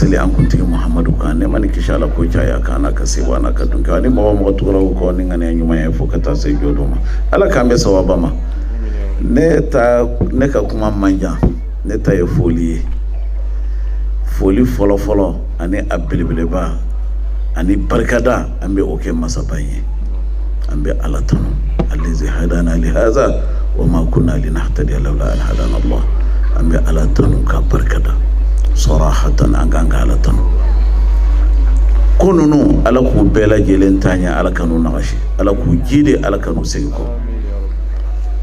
tili an kuntigi Muhammadu kan ne mani kishala ko caya kana ka se wana ka dunka ni mawa mo tura ko ni ngane nyuma ya fo ka ta se jodo ma ala kan be sawaba ma ne ka kuma manja ne ta ye foli folo folo ani abelebeleba ani barkada ambe oke masabaye ambe ala tanu allazi hadana li hadha wa ma kunna linahtadiya lawla an hadana Allah ambe ala tanu ka barkada sarahatan anganga ala tanu kununu ala ku bela jelen tanya ala kanu nagashi ala ku jide ala kanu sego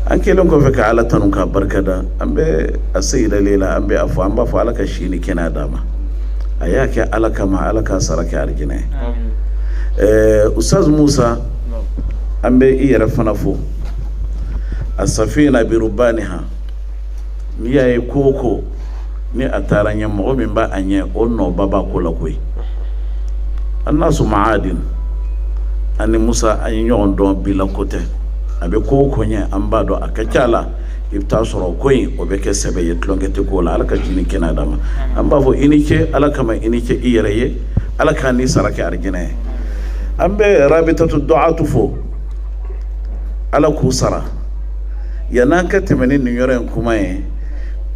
an kelen ko fe ka ala tanu ka barkada ambe asayida lela ambe afu amba fa ala ka shini kena dama ayake ala kama ala ka saraka arjine ustaz Musa ambe iyara fanafo asafina bi rubaniha ni yayi koko ni ataranya mo min ba anye onno baba kula koy annasu maadin ani Musa anyo don bila kote abe koko nya ambado akachala ibta soro koy obeke sebe yetlongete ko la alaka jini kena dama amba fo inike alaka ma inike iyere alaka ni saraka arjine ambe rabitatu du'atu fo ala ku sara yanaka temenin yoren kuma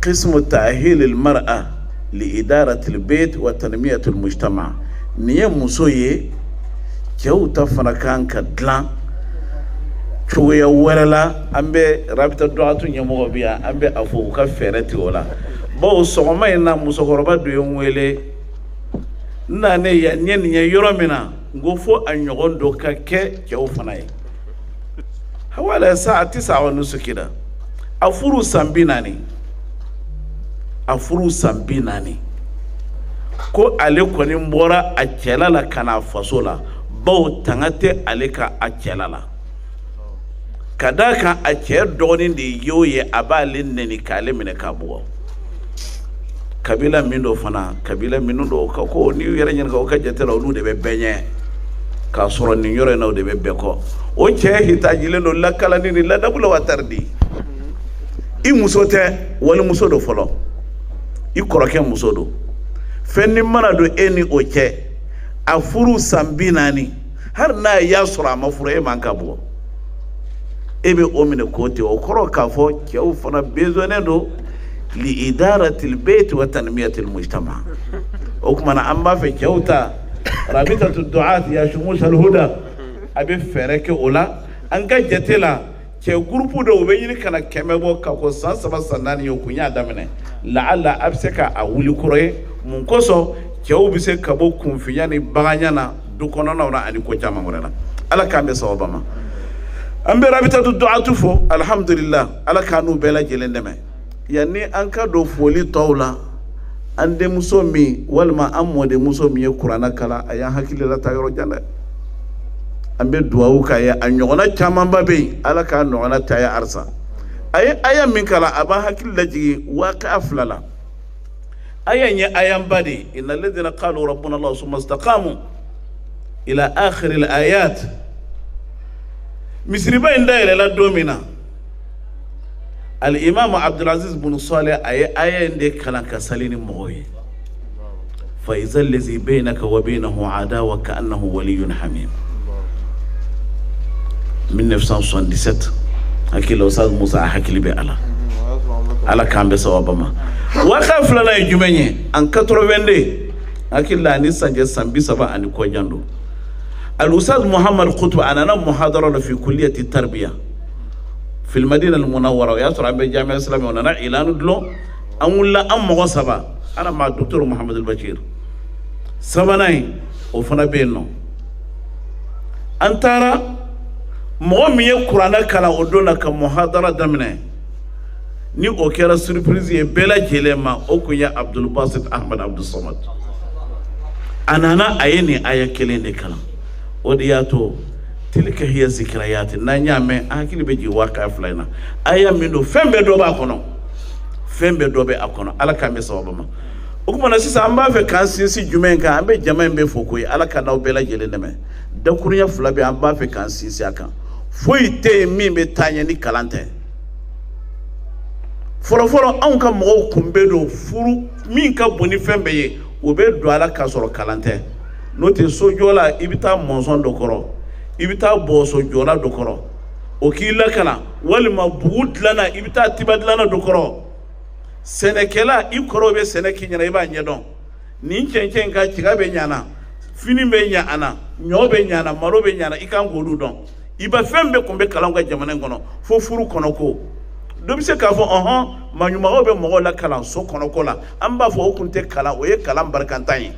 قسم تأهيل المرأة لإدارة البيت وتنمية المجتمع نيم مسوي جو تفنكان كدلان شوية ورلا أمبي رابطة دعاتو نيمو بيا أمبي أفوكا فيرتي ولا بو سوما ينا مسوكوربا دويون ويلي ناني ينين يورمنا غوفو أن يغون دوكا كي جو فناي حوالي ساعة 9:30 كده أفورو سامبيناني afuru sambinani ko ale koni mbora a cɛlala kana faso la baw tangate ale ka a cɛlala ka da kan a cɛ dɔgɔnin de y'o ye a b'ale neni k'ale minɛ k'a bugɔ kabila min do fana kabila minnu do ka ko ni yɛrɛ ɲininka o ka jate la olu de bɛ bɛɛ ɲɛ k'a sɔrɔ nin yɔrɔ in na o de bɛ bɛɛ kɔ o cɛ hitajilen do lakalani ni ladabula watardi i muso tɛ wali muso do fɔlɔ i kɔrɔkɛ muso do fɛn ni mana do e ni o cɛ a furu san 40 har n'a y'a sɔrɔ a ma furu e man ka bɔ e bɛ o minɛ k'o ten o kɔrɔ k'a fɔ cɛw fana besonnen do li idaratil bayt wa tanmiyatil mujtama o kuma na an b'a fɛ cɛw ta rabitatu du'at ya shumus al huda a bɛ fɛɛrɛ kɛ o la an ka jate la cɛ groupe dɔw bɛ ɲini kana 100 bɔ ka ko san 3 san 4 ye o kun y'a daminɛ la'alla a bɛ se ka a wuli kɔrɔ ye mun kosɔn cɛw bɛ se ka bɔ kunfinya ni baganya na du kɔnɔnaw na ani ko caman wɛrɛ la ala k'an bɛ sababa ma an bɛ rabitatu du'atu fo alhamdulillah ala k'an n'u bɛɛ lajɛlen dɛmɛ yanni an ka don foli tɔw la an denmuso min walima an mɔdenmuso min ye kuranna kalan a y'an hakili la taa yɔrɔ jan dɛ an bɛ duwawu k'a ye a ɲɔgɔnna camanba bɛ yen ala k'a ɲɔgɔnna ta ye arisa a ye aya min kalan a b'an hakili lajigin waqi'a 2 la aya in ye ayanba de ye inna alladhina qalu rabbuna allah summa istaqamu ila akhir al ayat misiriba in dayɛlɛla don min na al imam abdulaziz bin salih a ye aya in de kalan ka sali ni mɔgɔw ye fa iza allazi baynaka wa baynahu adawa ka annahu waliyyun hamim 1977 hakili Ustaz Musa a hakili bɛ ala k'an bɛ sababa ma waqi'a 2 ye jumɛn ye en 82 hakili la ani sanjɛ san 30 ani kɔjan do al Ustaz Muhammad Qutb a nana muhadara la fi kulliyati tarbiya fi al Madina al Munawwara o y'a sɔrɔ an bɛ jami'a islamiya o nana ilanu dulon an wulila an mɔgɔ 3 ana ma docteur Muhammad al Bashir 3nan o fana bɛ yen nɔ an taara mɔgɔ min ye kuranɛ kalan o don na ka muhadara daminɛ ni o kɛra surprise ye bɛɛ lajɛlen ma o kun ye Abdul Basit Ahmad Abdul Samad a nana a ye nin aya kelen de kalan o de y'a to tilka hiya zikrayat n'an y'a mɛn an hakili bɛ jigin waqi'a 2 in na aya min don fɛn bɛɛ dɔ b'a kɔnɔ fɛn bɛɛ dɔ bɛ a kɔnɔ ala k'an bɛ sababa ma o kuma na sisan an b'a fɛ k'an sinsin jumɛn kan an bɛ jama in bɛ fo ko ye ala ka n'aw bɛɛ lajɛlen dɛmɛ dakurunya 2 bɛ an b'a fɛ k'an sinsin a kan foyi tɛ yen min bɛ taa ɲɛ ni kalan tɛ fɔlɔfɔlɔ anw ka mɔgɔw kun bɛ don furu min ka bon ni fɛn bɛɛ ye o bɛ don a la k'a sɔrɔ kalan tɛ n'o tɛ sojɔ la i bɛ taa mɔnzɔn dɔ kɔrɔ i bɛ taa bɔsɔ jɔla dɔ kɔrɔ o k'i lakana walima bugu dilanna i bɛ taa tiba dilanna dɔ kɔrɔ sɛnɛkɛla i kɔrɔ bɛ sɛnɛ k'i ɲɛna i b'a ɲɛdɔn nin cɛncɛn in ka tiga bɛ ɲana fini bɛ ɲa a la ɲɔ bɛ ɲana malo bɛ ɲana i kan k'olu dɔn i ba fɛn bɛɛ tun bɛ kalan ka jamana in kɔnɔ fo furu kɔnɔ ko dɔ bɛ se k'a fɔ ɔhɔn maɲumɔgɔw bɛ mɔgɔw la kalan so kɔnɔ ko la an b'a fɔ o tun tɛ kalan o ye kalan barikatan ye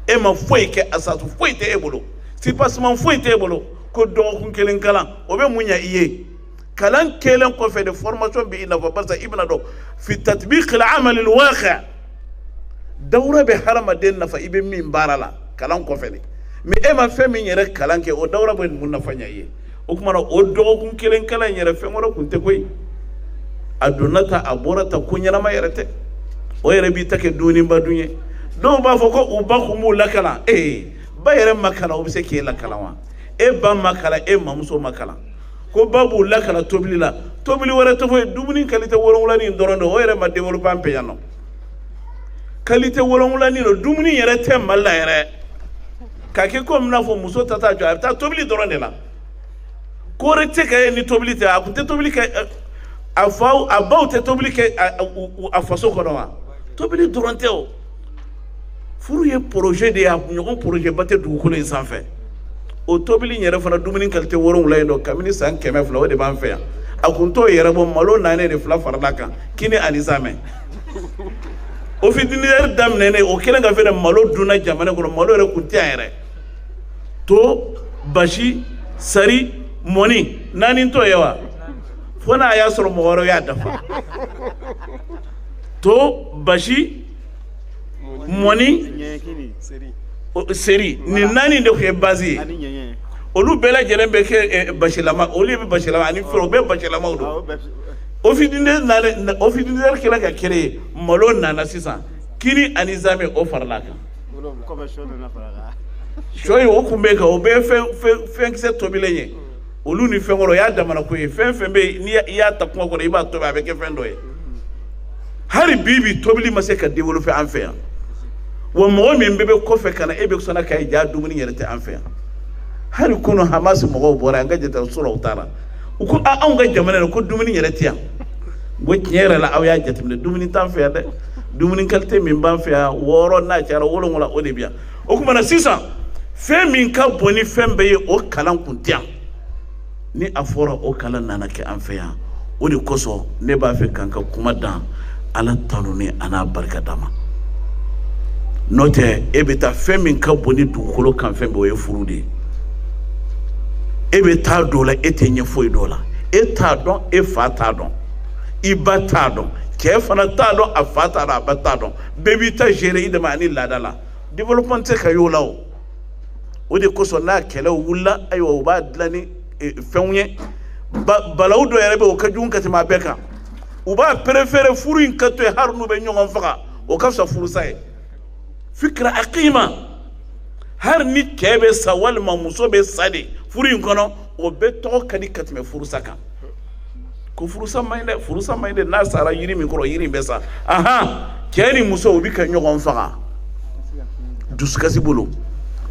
e ma foyi kɛ asatu foyi tɛ e bolo sipasiman foyi tɛ e bolo ko dɔgɔkun kelen kalan o bɛ mun ɲa i ye kalan kelen kɔfɛ de formation bɛ i nafa barisa i bɛna dɔn fi tatbiq al-amal al-waqi' dawura bɛ hadamaden nafa i bɛ min baara la kalan kɔfɛ de mais e ma fɛn min yɛrɛ kalan kɛ o dawura bɛ mun nafa ɲa i ye o tuma na o dɔgɔkun kelen kalan in yɛrɛ fɛn wɛrɛ tun tɛ koyi a donna ta a bɔra ta ko ɲɛnama yɛrɛ tɛ o yɛrɛ b'i ta kɛ duniba dun ye dɔw b'a fɔ ko u ba kun b'u lakalan ba yɛrɛ ma kalan o bɛ se k'e lakalan wa e ba ma kalan e mamuso ma kalan ko ba b'u lakalan tobili la tobili wɛrɛ tɛ fɔ dumuni qualité wolonwulanin dɔrɔn de o yɛrɛ ma développé an fɛ yan nɔ qualité wolonwulanin don dumuni yɛrɛ tɛ Mali la yɛrɛ k'a kɛ komi n'a fɔ muso ta t'a jɔ a bɛ taa tobili dɔrɔn de la ko wɛrɛ tɛ kɛ ni tobili tɛ a kun tɛ tobili kɛ a baw tɛ tobili kɛ a faso kɔnɔ wa tobili dɔrɔn tɛ o furu ye projet de ye a ɲɔgɔn projet ba tɛ dugukolo in sanfɛ o tobili yɛrɛ fana dumuni qualité wolonwula in dɔ kabini san 200 o de b'an fɛ yan a kun t'o yɛrɛ bɔ malo naani de fila farala kan kini ani zamɛ o fitinière daminɛnen o kelen ka fɛ malo dunna jamana kɔnɔ malo yɛrɛ kun tɛ yan yɛrɛ to basi sari mɔni naani t'o ye wa fo n'a y'a sɔrɔ mɔgɔ wɛrɛ y'a dafa to basi mɔni seri nin naani de tun ye base ye olu bɛɛ lajɛlen bɛ kɛ basilama olu bɛ basilama ani fɛrɛ o bɛɛ basilamaw don o fitinière kɛla ka créer malo nana sisan kini ani zamɛ o farala kan sɔ ye o kun bɛ kan o bɛɛ ye fɛnkisɛ tobilen ye olu ni fɛn kɔrɔ o y'a damana ko ye fɛn fɛn bɛ yen n'i y'a ta kungo kɔnɔ i b'a tobi a bɛ kɛ fɛn dɔ ye hali bi tobili ma se ka développer an fɛ yan wa mɔgɔ min bɛɛ bɛ kɔfɛ ka na e bɛ sɔnna ka ja dumuni yɛrɛ tɛ an fɛ yan hali kunu Hamas mɔgɔw bɔra an ka jate sɔrɔ u taara u ko anw ka jamana in ko dumuni yɛrɛ tɛ yan ko tiɲɛ yɛrɛ la aw y'a jateminɛ dumuni t'an fɛ yan dɛ dumuni qualité min b'an fɛ yan 6 n'a cayara 7 o de bɛ yan o tuma na sisan fɛn min ka bon ni fɛn bɛɛ ye o kalan kun tɛ yan ni a fɔra o kalan nana kɛ an fɛ yan o de kosɔn ne b'a fɛ k'an ka kuma dan Ala tanu ni a n'a barika d'a ma n'o tɛ e bɛ taa fɛn min ka bon ni dugukolo kan fɛn bɛɛ o ye furu de ye e bɛ taa dɔ la e tɛ ɲɛ foyi dɔ la e t'a dɔn e fa t'a dɔn i ba t'a dɔn cɛ fana t'a dɔn a fa t'a dɔn a ba t'a dɔn bɛɛ b'i ta gérer i dama ani laada la développement tɛ se ka y'o la o de kosɔn n'a kɛlɛw wulila ayiwa o b'a dilan ni fɛnw ye balawu dɔ yɛrɛ bɛ o ka jugu ka tɛmɛ a bɛɛ kan u b'a préférer furu in ka to yen hali n'u bɛ ɲɔgɔn faga o ka fisa furusa ye fikira aqima hali ni cɛ bɛ sa walima muso bɛ sa de furu in kɔnɔ o bɛɛ tɔgɔ ka di ka tɛmɛ furusa kan ko furusa man ɲi dɛ furusa man ɲi dɛ n'a sara yiri min kɔrɔ yiri in bɛ sa cɛ ni muso u bɛ ka ɲɔgɔn faga dusukasi bolo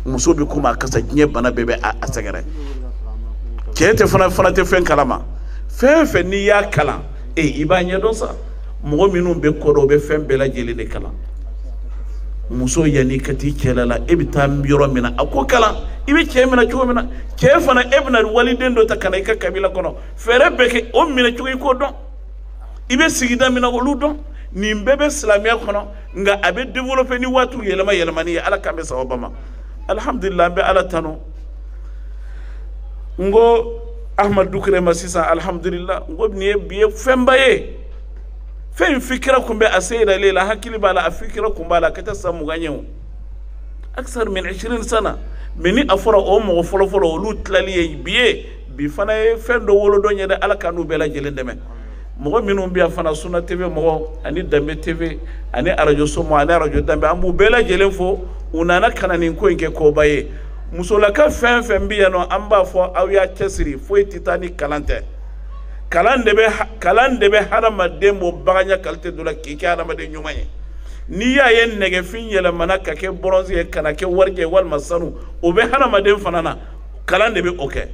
muso bɛ komi a kasa diɲɛ bana bɛɛ bɛ a sɛgɛrɛ cɛ tɛ fana tɛ fɛn kalama fɛn fɛn n'i y'a kalan i b'a ɲɛdɔn sa mɔgɔ minnu bɛ kɔ dɔn u bɛ fɛn bɛɛ lajɛlen de kalan muso yanni ka t'i cɛla la e bɛ taa yɔrɔ min na a ko kalan i bɛ cɛ minɛ cogo min na cɛ fana e bɛna waliden dɔ ta ka na i ka kabila kɔnɔ fɛɛrɛ bɛɛ kɛ o minɛ cogo i k'o dɔn i bɛ sigida min na olu dɔn nin bɛɛ bɛ silamɛya kɔnɔ nka a bɛ développer ni waatiw yɛlɛma yɛlɛmani ye Ala k'an bɛ sababa ma alhamdulillah an bɛ Ala tanu n ko Ahmad Dukure ma sisan alhamdulillah n ko nin ye bi ye fɛnba ye fɛn fikira kun bɛ a seyira le la hakili b'a la a fikira kun b'a la ka taa san 20 ɲɛ o aksar min 20 sana mais ni a fɔra o mɔgɔ fɔlɔfɔlɔ olu tilali ye bi ye bi fana ye fɛn dɔ wolo dɔn ye dɛ Ala k'an n'u bɛɛ lajɛlen dɛmɛ mɔgɔ minnu bɛ yan fana Sunna TV mɔgɔ ani Danbe TV ani radio Somo ani radio Danbe an b'u bɛɛ lajɛlen fo u nana ka na nin ko in kɛ koba ye musolaka fɛn fɛn bɛ yan nɔ an b'a fɔ aw y'a cɛsiri foyi tɛ taa ni kalan tɛ kalan de bɛ hadamaden bɔ baganya qualité dɔ la k'i kɛ hadamaden ɲuman ye ni y'a ye nɛgɛfin yɛlɛmana ka kɛ bronze ye kana kɛ warje walima sanu o bɛ hadamaden fana na kalan de bɛ o kɛ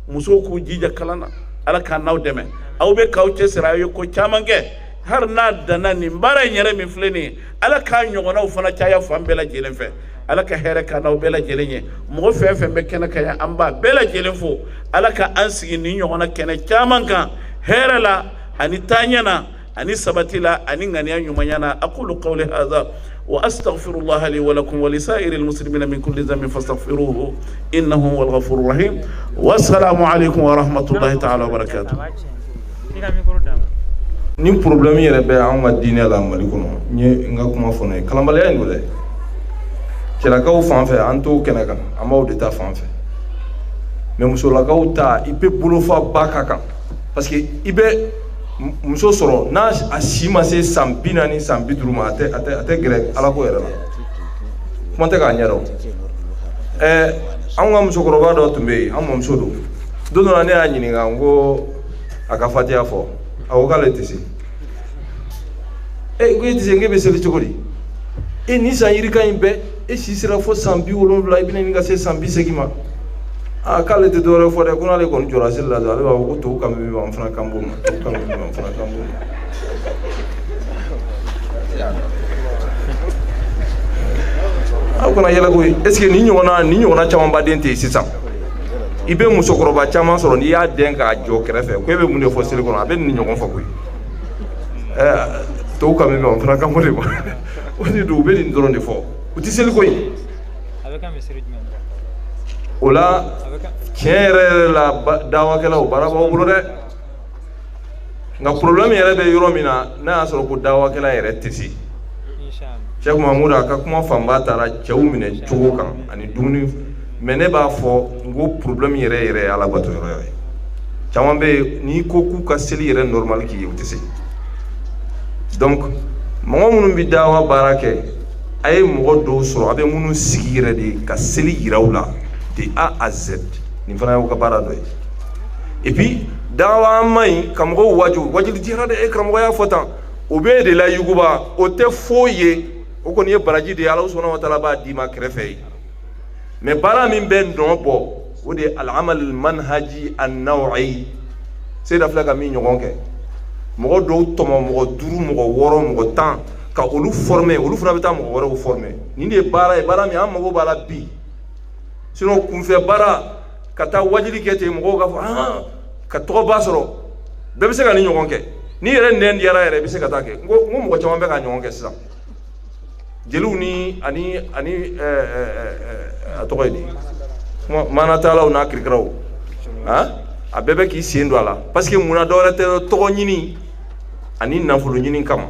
musow k'u jija kalan na ala k'an n'aw dɛmɛ aw bɛ k'aw cɛsiri aw ye ko caman kɛ har n'a danna nin baara in yɛrɛ min filɛ nin ye ala k'a ɲɔgɔnnaw fana caya fan bɛɛ lajɛlen fɛ ala ka hɛrɛ k'an n'aw bɛɛ lajɛlen ye mɔgɔ fɛn fɛn bɛ kɛnɛ kan yan an b'a bɛɛ lajɛlen fo ala ka an sigi nin ɲɔgɔnna kɛnɛ caman kan hɛrɛ la ani taaɲɛ na ani sabati la ani ŋaniya ɲumanya na aqulu qawli hadha wa astaghfirullaha li wa lakum wa lisairil muslimina min kulli dhanbin fastaghfiruhu innahu huwal ghafurur rahim wassalamu alaykum wa rahmatullahi ta'ala wa barakatuh. Ni problème yɛrɛ bɛ an ka diinɛ la Mali kɔnɔ n ye n ka kuma fɔ n'a ye kalanbaliya in don dɛ cɛlakaw fan fɛ an t'o kɛnɛ kan an b'aw de ta fan fɛ mais musolakaw ta i bɛ bolofa ba ka kan parce que i bɛ muso sɔrɔ n'a a si ma se san 40 san 50 ma a tɛ gɛrɛ ala ko yɛrɛ la kuma tɛ k'a ɲɛ dɔn an ka musokɔrɔba dɔ tun bɛ yen an mɔmuso don dɔ la ne y'a ɲininka n ko a ka fatiya fɔ a ko k'ale tɛ se ko e tɛ se k'e bɛ seli cogo di ni san yirika in bɛɛ e si sera fo san 70 i bɛna ɲini ka se san 80 ma k'ale tɛ dɔwɛrɛ fɔ dɛ ko n'ale kɔni jɔra seli la dɔrɔn ale b'a fɔ ko tubabu kan min b'an fana kan b'o ma tubabu kan min b'an fana kan b'o ma aw kana yɛlɛ koyi est ce que ni ɲɔgɔnna caman baden tɛ yen sisan i bɛ musokɔrɔba caman sɔrɔ n'i y'a den k'a jɔ kɛrɛfɛ ko e bɛ mun de fɔ seli kɔnɔ a bɛ nin ɲɔgɔn fɔ koyi tubabu kan min b'an fana kan b'o de ma o de don u bɛ nin dɔrɔn de fɔ u tɛ seli koyi o la tiɲɛ yɛrɛ la dawakɛlaw baara b'aw bolo dɛ nka problème yɛrɛ bɛ yɔrɔ min na n'a y'a sɔrɔ ko dawakɛla yɛrɛ tɛ se Cheikh Mahmoud a ka kuma fanba taara cɛw minɛ cogo kan ani dumuni mais ne b'a fɔ n ko problème yɛrɛ yɛrɛ ye ala bato yɔrɔ ye caman bɛ yen n'i ko k'u ka seli yɛrɛ normal k'i ye u tɛ se donc mɔgɔ minnu bɛ dawa baara kɛ a ye mɔgɔ dɔw sɔrɔ a bɛ minnu sigi yɛrɛ de ka seli yira u la de A à Z nin fana y'u ka baara dɔ ye et puis dawa ma ɲi ka mɔgɔw wajuli diyara dɛ karamɔgɔ y'a fɔ tan o bɛ de la yuguba o tɛ foyi ye o kɔni ye baraji de ye Ala subhanahu wa taala b'a d'i ma kɛrɛfɛ ye mais baara min bɛ nɔ bɔ o de ye al-amal al-manhaji an-naw'i Seyda filɛ ka min ɲɔgɔn kɛ mɔgɔ dɔw tɔmɔ mɔgɔ 5 mɔgɔ 6 mɔgɔ 10 ka olu former olu fana bɛ taa mɔgɔ wɛrɛw former nin de ye baara ye baara min an mago b'a la bi sinon kunfɛ baara ka taa wajili kɛ ten mɔgɔw ka fɔ ka tɔgɔba sɔrɔ bɛɛ bɛ se ka nin ɲɔgɔn kɛ ni yɛrɛ nɛn diyara yɛrɛ i bɛ se ka taa kɛ n ko mɔgɔ caman bɛ ka ɲɔgɔn kɛ sisan jeliw ni ani a tɔgɔ ye di maanatalaw n'a kirikiraw a bɛɛ bɛ k'i sen don a la parce que munna dɔwɛrɛ tɛ tɔgɔ ɲini ani nafolo ɲini kama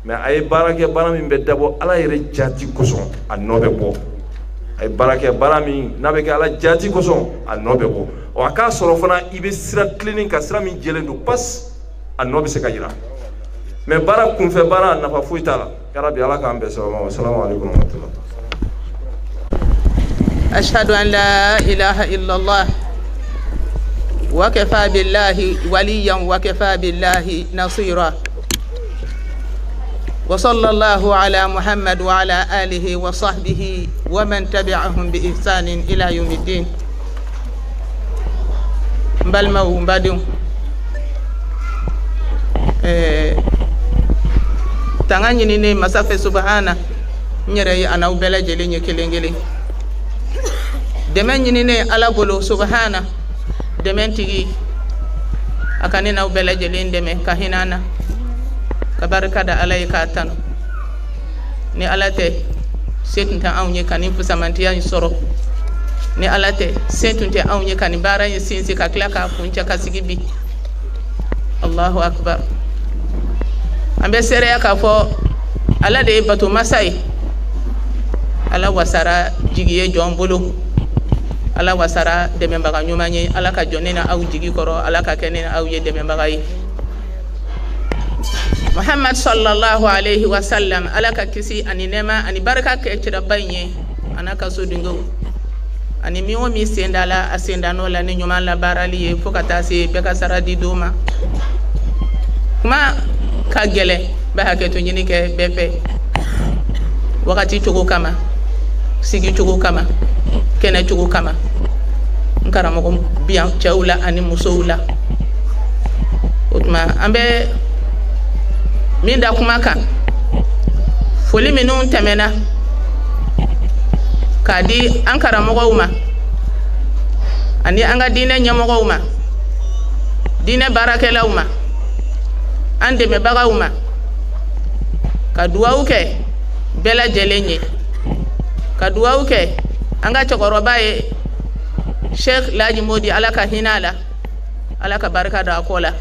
mais a ye baara kɛ baara min bɛ dabɔ ala yɛrɛ jati kosɔn a nɔ bɛ bɔ a ye baara kɛ baara min n'a bɛ kɛ ala jati kosɔn a nɔ bɛ bɔ wa a k'a sɔrɔ fana i bɛ sira tilenin ka sira min jɛlen don pas a nɔ bɛ se ka yira mais baara kunfɛ baara nafa foyi t'a la yarabi ala k'an bɛɛ sababa wa salamu alaikum wa rahmatullah. ashhadu an la ilaha illallah wa kafa billahi waliyan wa kafa billahi nasira wa sallallahu ala muhammad wa ala alihi wa sahbihi wa man tabi'ahum bi ihsanin ila yawmiddin. Mbalmaw mbadiw tanga ɲini ne masa fɛ subahana n yɛrɛ ye anaw bɛɛ lajɛlen ye kelen kelen dɛmɛ ɲini ne ala bolo subahana dɛmɛ tigi a ka ne n'aw bɛɛ lajɛlen dɛmɛ ka hinɛ an na ka barika da ala ye k'a tanu ni ala tɛ se tun tɛ anw ye ka nin fusamantiya in sɔrɔ ni ala tɛ se tun tɛ anw ye ka nin baara in sinsin ka tila k'a kuncɛ ka sigi bi allahu akbar an bɛ seereya k'a fɔ ala de ye bato masa ye ala wasara jigi ye jɔn bolo ala wasara dɛmɛbaga ɲuman ye ala ka jɔ ne na aw jigi kɔrɔ ala ka kɛ ne na aw ye dɛmɛbaga ye muhammad sallallahu alaihi wasallam ala ka kisi ani nɛɛma ani barika kɛ ciraba in ye ana ka so dunkew ani min o min sen da la a sen da n'o la ni ɲuman labaarali ye fo ka taa se bɛɛ ka sara di don ma kuma ka gɛlɛn bɛ hakɛto ɲini kɛ bɛɛ fɛ wakati cogo kama sigi cogo kama kɛnɛ cogo kama n karamɔgɔ biyan cɛw la ani musow la o tuma an bɛ min da kuma kan foli minnu tɛmɛna k'a di an karamɔgɔw ma ani an ka diinɛ ɲɛmɔgɔw ma diinɛ baarakɛlaw ma an dɛmɛbagaw ma ka duwawu kɛ bɛɛ lajɛlen ye ka duwawu kɛ an ka cɛkɔrɔba ye Sheikh Laji Modi ala ka hinɛ a la ala ka barika da a kɔ la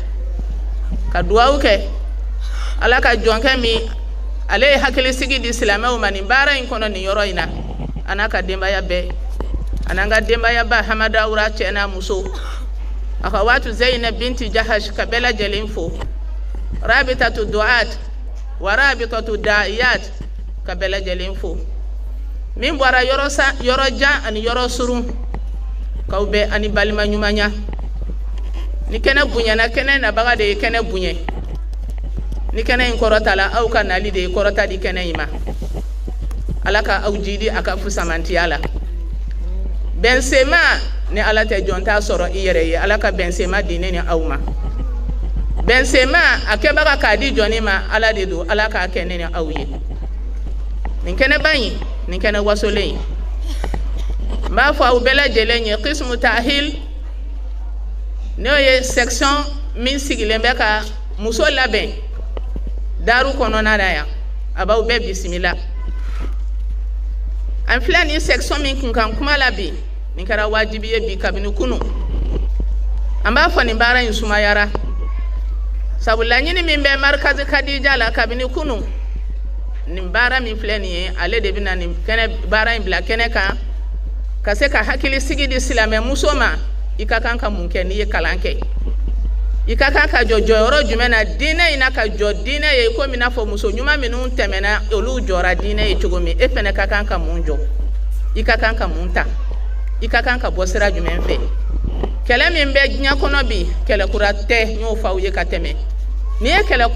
ka duwawu kɛ ala ka jɔnkɛ min ale ye hakilisigi di silamɛw ma nin baara in kɔnɔ nin yɔrɔ in na a n'a ka denbaya bɛɛ an'an ka denbaya ba Hamada Wura cɛ n'a muso a ka waatu Zeyinab binti Jahash ka bɛɛ lajɛlen fo Rabitatu Duat wa Rabitatu Da'iyat ka bɛɛ lajɛlen fo min bɔra yɔrɔ jan ani yɔrɔ surun k'aw bɛɛ ani balima ɲumanya ni kɛnɛ bonyana kɛnɛ nabaga de ye kɛnɛ bonye ni kɛnɛ in kɔrɔta la aw ka nali de ye kɔrɔta di kɛnɛ in ma ala ka aw jidi a ka fusamantiya la bɛnsema ni ala tɛ jɔn t'a sɔrɔ i yɛrɛ ye ala ka bɛnsema di ne ni aw ma bɛnsema a kɛbaga k'a di jɔnni ma ala de don ala k'a kɛ ne ni aw ye nin kɛnɛba in nin kɛnɛ wasolen n b'a fɔ aw bɛɛ lajɛlen ye qismu tahil n'o ye section min sigilen bɛ ka muso labɛn daru kɔnɔna na yan a b'aw bɛɛ bisimila an filɛ nin section min kun kan kuma la bi nin kɛra wajibi ye bi kabini kunu an b'a fɔ nin baara in sumayara sabu laɲini min bɛ markazi Kadija la kabini kunu nin baara min filɛ nin ye ale de bɛna nin kɛnɛ baara in bila kɛnɛ kan ka se ka hakili sigi di silamɛ muso ma i ka kan ka mun kɛ n'i ye kalan kɛ i ka kan ka jɔ jɔyɔrɔ jumɛn na diinɛ in na ka jɔ diinɛ ye komi n'a fɔ muso ɲuman minnu tɛmɛna olu jɔra diinɛ ye cogo min e fɛnɛ ka kan ka mun jɔ i ka kan ka mun ta i ka kan ka bɔ sira jumɛn fɛ kɛlɛ min bɛ diɲɛ kɔnɔ bi kɛlɛ kura tɛ n y'o fɔ aw ye ka tɛmɛ n'i ye kɛlɛ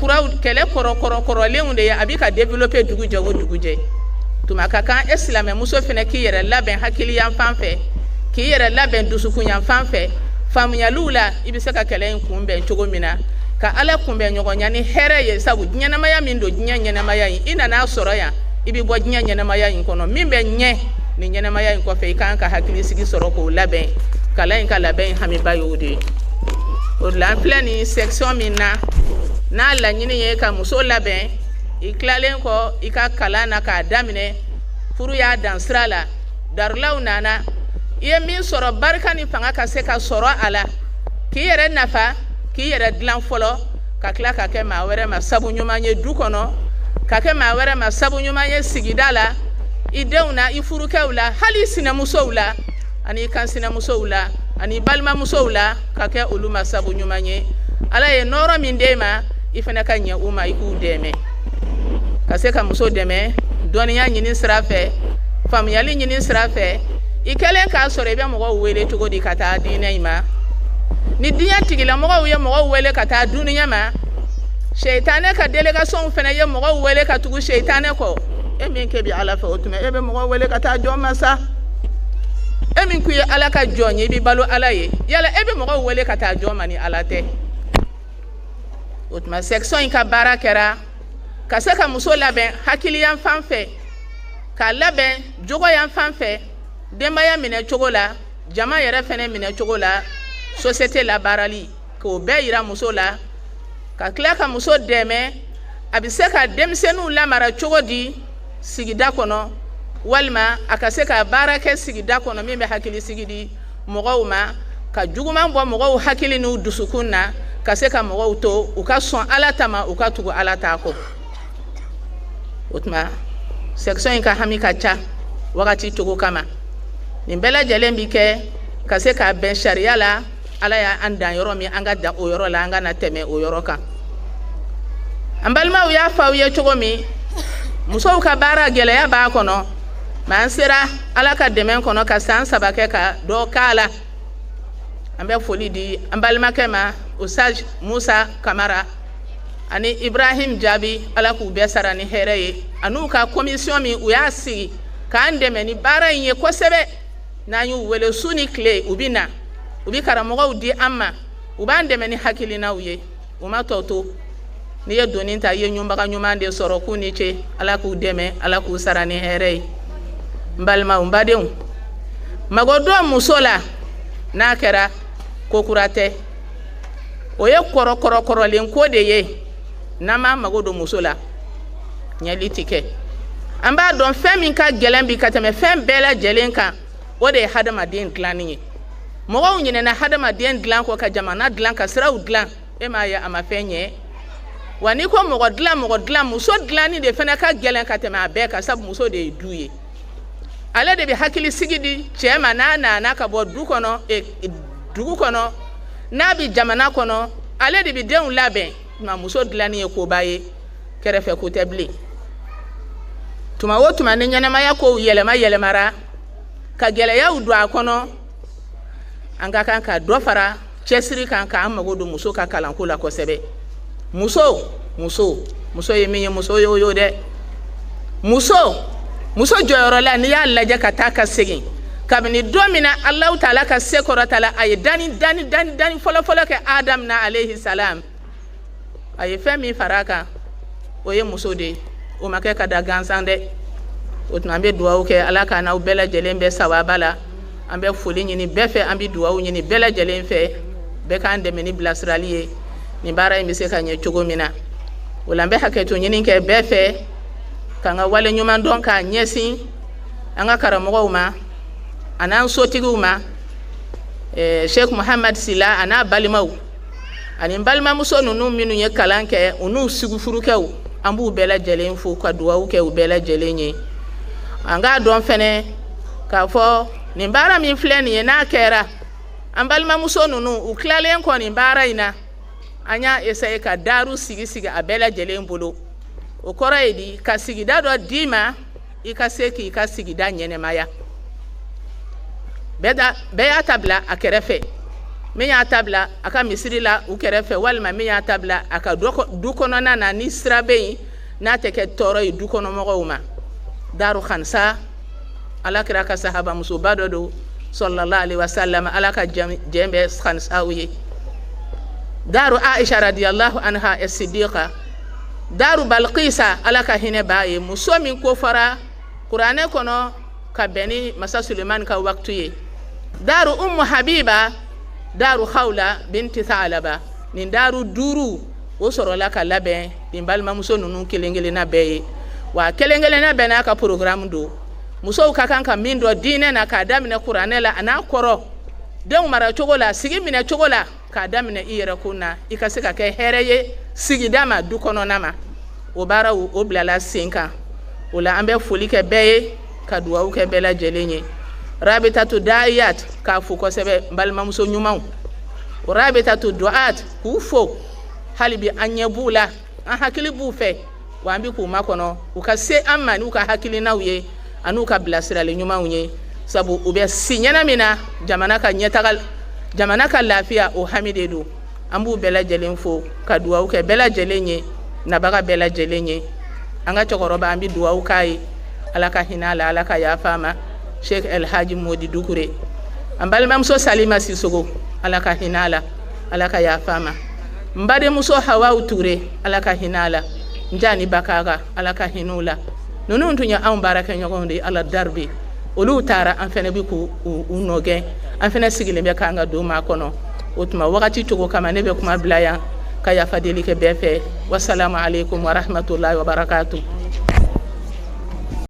kɔrɔlenw de ye a bɛ ka développer dugu jɛ o dugu jɛ tuma ka kan e silamɛ muso fɛnɛ k'i yɛrɛ labɛn hakili yan fan fɛ k'i yɛrɛ labɛn dusukun yan fan fɛ faamuyaliw la i bɛ se ka kɛlɛ in kunbɛn cogo min na ka ala kunbɛn ɲɔgɔnya ni hɛrɛ ye sabu ɲɛnamaya min don diɲɛ ɲɛnamaya in i nana sɔrɔ yan i bɛ bɔ diɲɛ ɲɛnamaya in kɔnɔ min bɛ ɲɛ nin ɲɛnamaya in kɔfɛ i kan ka hakili sigi sɔrɔ k'o labɛn kalan in ka labɛn in hamiba y'o de ye o de la an filɛ nin section min na n'a laɲini ye ka muso labɛn i tilalen kɔ i ka kalan na k'a daminɛ furu y'a dan sira la darilaw nana i ye min sɔrɔ barika ni fanga ka se ka sɔrɔ a la k'i yɛrɛ nafa k'i yɛrɛ dilan fɔlɔ ka tila ka kɛ maa wɛrɛ ma sabu ɲuman ye du kɔnɔ ka kɛ maa wɛrɛ ma sabu ɲuman ye sigida la i denw na i furukɛw la hali i sinamusow la ani i kansinamusow la ani i balimamusow la ka kɛ olu ma sabu ɲuman ye ala ye nɔɔrɔ min d'e ma i fana ka ɲɛ u ma i k'u dɛmɛ ka se ka muso dɛmɛ dɔnniya ɲini sira fɛ faamuyali ɲini sira fɛ i kɛlen k'a sɔrɔ i bɛ mɔgɔw wele cogo di ka taa diinɛ in ma ni diɲɛ tigilamɔgɔw ye mɔgɔw wele ka taa duniya ma seitanɛ ka délégation fana ye mɔgɔw wele ka tugu seitanɛ kɔ e min kɛ bi ala fɛ o tuma e bɛ mɔgɔw wele ka taa jɔn ma sa e min kun ye ala ka jɔn ye i bɛ balo ala ye yala e bɛ mɔgɔw wele ka taa jɔn ma ni ala tɛ o tuma section in ka baara kɛra ka se ka muso labɛn hakiliyan fan fɛ k'a labɛn jogoyan fan fɛ denbaya minɛ cogo la jama yɛrɛ fɛnɛ minɛ cogo la société labaarali k'o bɛɛ yira muso la ka tila ka muso dɛmɛ a bɛ se ka denmisɛnninw lamara cogo di sigida kɔnɔ walima a ka se ka baara kɛ sigida kɔnɔ min bɛ hakili sigi di mɔgɔw ma ka juguman bɔ mɔgɔw hakili n'u dusukun na ka se ka mɔgɔw to u ka sɔn ala ta ma u ka tugu ala ta kɔ o tuma section in ka hami ka ca wagati cogo kama nin bɛɛ lajɛlen bi kɛ ka se ka bɛn sariya la ala y'an dan yɔrɔ min an ka dan o yɔrɔ la an ka na tɛmɛ o yɔrɔ kan an balimaw y'a fɔ aw ye cogo min musow ka baara gɛlɛya b'a kɔnɔ mais an sera ala ka dɛmɛ kɔnɔ ka san 3 kɛ ka dɔ k'a la an bɛ foli di an balimakɛ ma Usaj Musa Kamara ani Ibrahim Jabi ala k'u bɛɛ sara ni hɛrɛ ye an'u ka commission min u y'a sigi k'an dɛmɛ ni baara in ye kosɛbɛ n'an y'u wele su ni tile u bɛ na u bɛ karamɔgɔw di an ma u b'an dɛmɛ ni hakilinaw ye u ma tɔ to n'i ye doni ta i ye ɲɔgɔnbaga ɲuman de sɔrɔ k'u ni ce ala k'u dɛmɛ ala k'u sara ni hɛrɛ ye n balimaw n badenw mago dɔ muso la n'a kɛra ko kura tɛ o ye kɔrɔlen ko de ye n'an m'a mago don muso la ɲɛli ti kɛ an b'a dɔn fɛn min ka gɛlɛn bi ka tɛmɛ fɛn bɛɛ lajɛlen kan o de ye hadamaden dilanni ye mɔgɔw ɲinɛna hadamaden dilan kɔ ka jamana dilan ka siraw dilan e m'a ye a ma fɛn ɲɛ wa n'i ko mɔgɔ dilan muso dilanni de fana ka gɛlɛn ka tɛmɛ a bɛɛ kan sabu muso de ye du ye ale de bɛ hakili sigi di cɛ ma n'a nana ka bɔ dugu kɔnɔ n'a bɛ jamana kɔnɔ ale de bɛ denw labɛn tuma muso dilanni ye koba ye kɛrɛfɛ ko tɛ bilen tuma o tuma ni ɲɛnɛmaya kow yɛlɛmara ka gɛlɛyaw don a kɔnɔ an ka kan ka dɔ fara cɛsiri kan k'an mago don muso ka kalanko la kosɛbɛ muso ye min ye muso y'o dɛ muso jɔyɔrɔ la n'i y'a lajɛ ka taa ka segin kabini don min na Alahu Taala ka se kɔrɔta la a ye dani fɔlɔfɔlɔ kɛ Adamu na alayhi salam a ye fɛn min fara a kan o ye muso de ye o ma kɛ ka da gansan dɛ o tuma an bɛ dugawu kɛ Ala ka n'aw bɛɛ lajɛlen bɛ sawaba la an bɛ foli ɲini bɛɛ fɛ an bɛ dugawu ɲini bɛɛ lajɛlen fɛ bɛɛ k'an dɛmɛ ni bilasirali ye nin baara in bɛ se ka ɲɛ cogo min na o la an bɛ hakɛto ɲini kɛ bɛɛ fɛ k'an ka wale ɲuman dɔn k'a ɲɛsin an ka karamɔgɔw ma a n'an sotigiw ma Sheikh Muhammad Sila a n'a balimaw ani balimamuso ninnu minnu ye kalan kɛ u n'u sigifurukɛw an b'u bɛɛ lajɛlen fo ka dugawu kɛ u bɛɛ lajɛlen ye an k'a dɔn fɛnɛ k'a fɔ nin baara min filɛ nin ye n'a kɛra an balimamuso ninnu u tilalen kɔ nin baara in na an y'a essayer ka daru sigi a bɛɛ lajɛlen bolo o kɔrɔ ye di ka sigida dɔ d'i ma i ka se k'i ka sigida ɲɛnɛmaya bɛɛ y'a ta bila a kɛrɛfɛ min y'a ta bila a ka misiri la u kɛrɛfɛ walima min y'a ta bila a ka du kɔnɔna na ni sira bɛ yen n'a tɛ kɛ tɔɔrɔ ye du kɔnɔmɔgɔw ma daru khansa ala kira ka sahaba musoba dɔ don sallallahu alaihi wasallam ala ka jɛn bɛ khansaw ye daru Aisha radiyallahu anha as-siddiqa daru Balqisa ala ka hinɛ b'a ye muso min ko fara kuranɛ kɔnɔ ka bɛn ni masa Suleiman ka waktu ye daru Ummu Habiba daru Khawla binti Thalaba nin daru duuru o sɔrɔla ka labɛn nin balimamuso ninnu kelen-kelenna bɛɛ ye wa kelen-kelenna bɛɛ n'a ka programme don musow ka kan ka min dɔ diinɛ na k'a daminɛ kuranɛ la a n'a kɔrɔ denw mara cogo la sigi minɛ cogo la k'a daminɛ i yɛrɛ kun na i ka se ka kɛ hɛrɛ ye sigida ma du kɔnɔna ma o baaraw o bilala sen kan o la an bɛ foli kɛ bɛɛ ye ka dugawu kɛ bɛɛ lajɛlen ye rabitatu da'iyat k'a fo kosɛbɛ balimamuso ɲumanw o rabitatu du'at k'u fo hali bi an ɲɛ b'u la an hakili b'u fɛ wa an bɛ k'u makɔnɔ u ka se an ma n'u ka hakilinaw ye an'u ka bilasirali ɲumanw ye sabu u bɛ si ɲɛna min na jamana ka lafiya o hami de don an b'u bɛɛ lajɛlen fo ka dugawu kɛ bɛɛ lajɛlen ye nabaga bɛɛ lajɛlen ye an ka cɛkɔrɔba an bɛ dugawu k'a ye ala ka hinɛ a la ala ka yafa a ma Sheikh El Haji Modi Dukure an balimamuso Salima Sisogo ala ka hinɛ a la ala ka yafa a ma n badenmuso Hawawu Ture ala ka hinɛ a la n jani Bakaga ala ka hinɛ u la ninnu tun ye anw baarakɛɲɔgɔnw de ala darbe olu taara an fɛnɛ bɛ k'u nɔgɛn an fɛnɛ sigilen bɛ k'an ka don maa kɔnɔ o tuma wagati cogo kama ne bɛ kuma bila yan ka yafa deli kɛ bɛɛ fɛ wasalamu alaikum wa rahmatullahi wa barakatuh